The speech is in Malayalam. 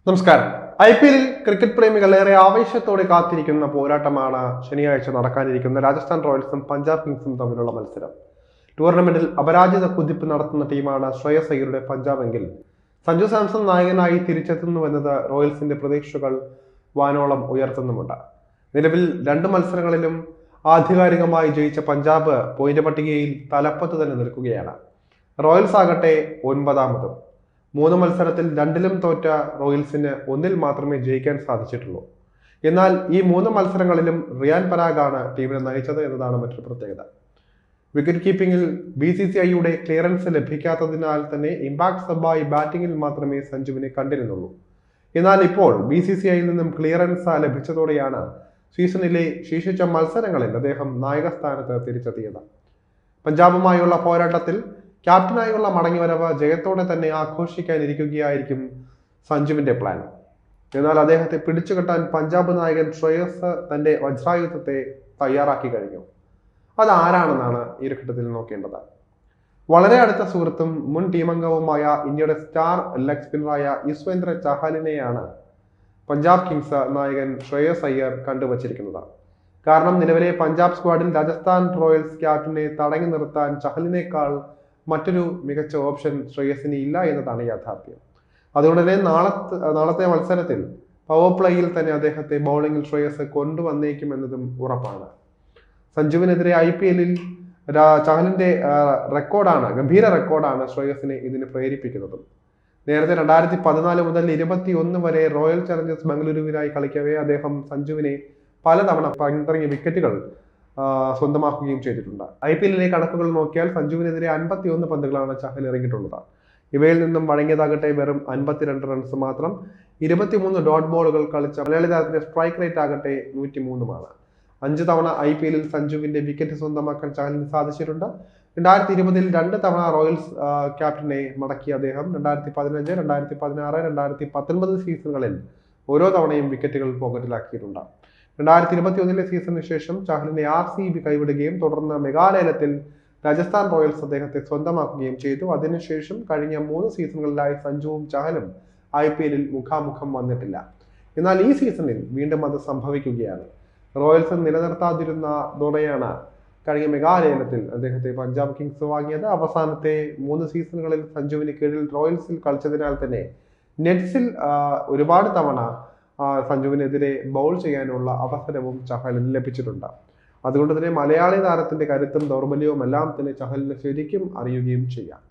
നമസ്കാരം. IPL ക്രിക്കറ്റ് പ്രേമികൾ ഏറെ ആവേശത്തോടെ കാത്തിരിക്കുന്ന പോരാട്ടമാണ് ശനിയാഴ്ച നടക്കാനിരിക്കുന്ന രാജസ്ഥാൻ റോയൽസും പഞ്ചാബ് കിങ്സും തമ്മിലുള്ള മത്സരം. ടൂർണമെന്റിൽ അപരാജിത കുതിപ്പ് നടത്തുന്ന ടീമാണ് ശ്രേയസ് അയ്യരുടെ പഞ്ചാബ് എങ്കിൽ സഞ്ജു സാംസൺ നായകനായി തിരിച്ചെത്തുന്നുവെന്നത് റോയൽസിന്റെ പ്രതീക്ഷകൾ വാനോളം ഉയർത്തുന്നുമുണ്ട്. നിലവിൽ രണ്ട് മത്സരങ്ങളിലും ആധികാരികമായി ജയിച്ച പഞ്ചാബ് പോയിന്റ് പട്ടികയിൽ തലപ്പത്ത് തന്നെ നിൽക്കുകയാണ്. റോയൽസ് ആകട്ടെ 9-മതും. 3 മത്സരത്തിൽ 2ലും തോറ്റ റോയൽസിന് 1ൽ മാത്രമേ ജയിക്കാൻ സാധിച്ചിട്ടുള്ളൂ. എന്നാൽ ഈ 3 മത്സരങ്ങളിലും റിയാൻ പരാഗാണ് ടീമിനെ നയിച്ചത് എന്നതാണ് മറ്റൊരു പ്രത്യേകത. വിക്കറ്റ് കീപ്പിംഗിൽ BCCIയുടെ ക്ലിയറൻസ് ലഭിക്കാത്തതിനാൽ തന്നെ ഇമ്പാക്ട് സബായി ബാറ്റിംഗിൽ മാത്രമേ സഞ്ജുവിനെ കണ്ടിരുന്നുള്ളൂ. എന്നാൽ ഇപ്പോൾ BCCIയിൽ നിന്നും ക്ലിയറൻസ് ലഭിച്ചതോടെയാണ് സീസണിലെ ശേഷിച്ച മത്സരങ്ങളിൽ അദ്ദേഹം നായക സ്ഥാനത്ത് തിരിച്ചെത്തിയത്. പഞ്ചാബുമായുള്ള പോരാട്ടത്തിൽ ക്യാപ്റ്റനായുള്ള മടങ്ങിവരവ് ജയത്തോടെ തന്നെ ആഘോഷിക്കാനിരിക്കുകയായിരിക്കും സഞ്ജുവിന്റെ പ്ലാൻ. എന്നാൽ അദ്ദേഹത്തെ പിടിച്ചുകെട്ടാൻ പഞ്ചാബ് നായകൻ ശ്രേയസ് തന്റെ വജ്രായുധത്തെ തയ്യാറാക്കി കഴിഞ്ഞു. അതാരാണെന്നാണ് ഈ ഘട്ടത്തിൽ നോക്കേണ്ടത്. വളരെ അടുത്ത സുഹൃത്തും മുൻ ടീമംഗവുമായ ഇന്ത്യയുടെ സ്റ്റാർ ലെഗ് സ്പിന്നറായ യുസ്വേന്ദ്ര ചഹലിനെയാണ് പഞ്ചാബ് കിങ്സ് നായകൻ ശ്രേയസ് അയ്യർ കണ്ടുവച്ചിരിക്കുന്നത്. കാരണം നിലവിലെ പഞ്ചാബ് സ്ക്വാഡിൽ രാജസ്ഥാൻ റോയൽസ് ക്യാപ്റ്റനെ തടഞ്ഞു നിർത്താൻ ചഹലിനേക്കാൾ മറ്റൊരു മികച്ച ഓപ്ഷൻ ശ്രേയസിന് ഇല്ല എന്നതാണ് യാഥാർത്ഥ്യം. അതുകൊണ്ട് തന്നെ നാളത്തെ മത്സരത്തിൽ പവർ പ്ലേയിൽ തന്നെ അദ്ദേഹത്തെ ബൗളിംഗിൽ ശ്രേയസ് കൊണ്ടുവന്നേക്കും എന്നതും ഉറപ്പാണ്. സഞ്ജുവിനെതിരെ IPLൽ ചഹലിന്റെ ഗംഭീര റെക്കോർഡാണ് ശ്രേയസിനെ ഇതിന് പ്രേരിപ്പിക്കുന്നതും. നേരത്തെ 2014 മുതൽ 2021 വരെ റോയൽ ചലഞ്ചേഴ്സ് ബംഗളൂരുവിനായി കളിക്കവേ അദ്ദേഹം സഞ്ജുവിനെ പലതവണ പന്തിറങ്ങിയ വിക്കറ്റുകൾ സ്വന്തമാക്കുകയും ചെയ്തിട്ടുണ്ട്. IPLലെ കണക്കുകൾ നോക്കിയാൽ സഞ്ജുവിനെതിരെ 51 പന്തുകളാണ് ചഹൽ ഇറങ്ങിയിട്ടുള്ളത്. ഇവയിൽ നിന്നും വഴങ്ങിയതാകട്ടെ വെറും 52 റൺസ് മാത്രം. 23 ഡോട്ട് ബോളുകൾ കളിച്ച മലയാളി താരത്തിന്റെ സ്ട്രൈക്ക് റേറ്റ് ആകട്ടെ 103-മാണ്. 5 തവണ IPLൽ സഞ്ജുവിന്റെ വിക്കറ്റ് സ്വന്തമാക്കാൻ ചഹലിന് സാധിച്ചിട്ടുണ്ട്. 2020-ൽ 2 തവണ റോയൽസ് ക്യാപ്റ്റനെ മടക്കിയ അദ്ദേഹം 2015, 2016, 2019 സീസണുകളിൽ ഓരോ തവണയും വിക്കറ്റുകൾ പോക്കറ്റിലാക്കിയിട്ടുണ്ട്. 2021-ലെ സീസണിന് ശേഷം ചഹലിനെ RCB കൈവിടുകയും തുടർന്ന് മെഗാലയത്തിൽ രാജസ്ഥാൻ റോയൽസ് അദ്ദേഹത്തെ സ്വന്തമാക്കുകയും ചെയ്തു. അതിനുശേഷം കഴിഞ്ഞ 3 സീസണുകളിലായി സഞ്ജുവും ചഹലും IPLൽ മുഖാമുഖം വന്നിട്ടില്ല. എന്നാൽ ഈ സീസണിൽ വീണ്ടും അത് സംഭവിക്കുകയാണ്. റോയൽസ് നിലനിർത്താതിരുന്നതോടെയാണ് കഴിഞ്ഞ മെഗാലയത്തിൽ അദ്ദേഹത്തെ പഞ്ചാബ് കിങ്സ് വാങ്ങിയത്. അവസാനത്തെ 3 സീസണുകളിൽ സഞ്ജുവിന് കീഴിൽ റോയൽസിൽ കളിച്ചതിനാൽ തന്നെ നെറ്റ്സിൽ ഒരുപാട് തവണ സഞ്ജുവിനെതിരെ ബൗൾ ചെയ്യാനുള്ള അവസരവും ചഹലിന് ലഭിച്ചിട്ടുണ്ട്. അതുകൊണ്ട് തന്നെ മലയാളി താരത്തിന്റെ കരുത്തും ദൗർബല്യവും എല്ലാം തന്നെ ചഹലിന് ശരിക്കും അറിയുകയും ചെയ്യാം.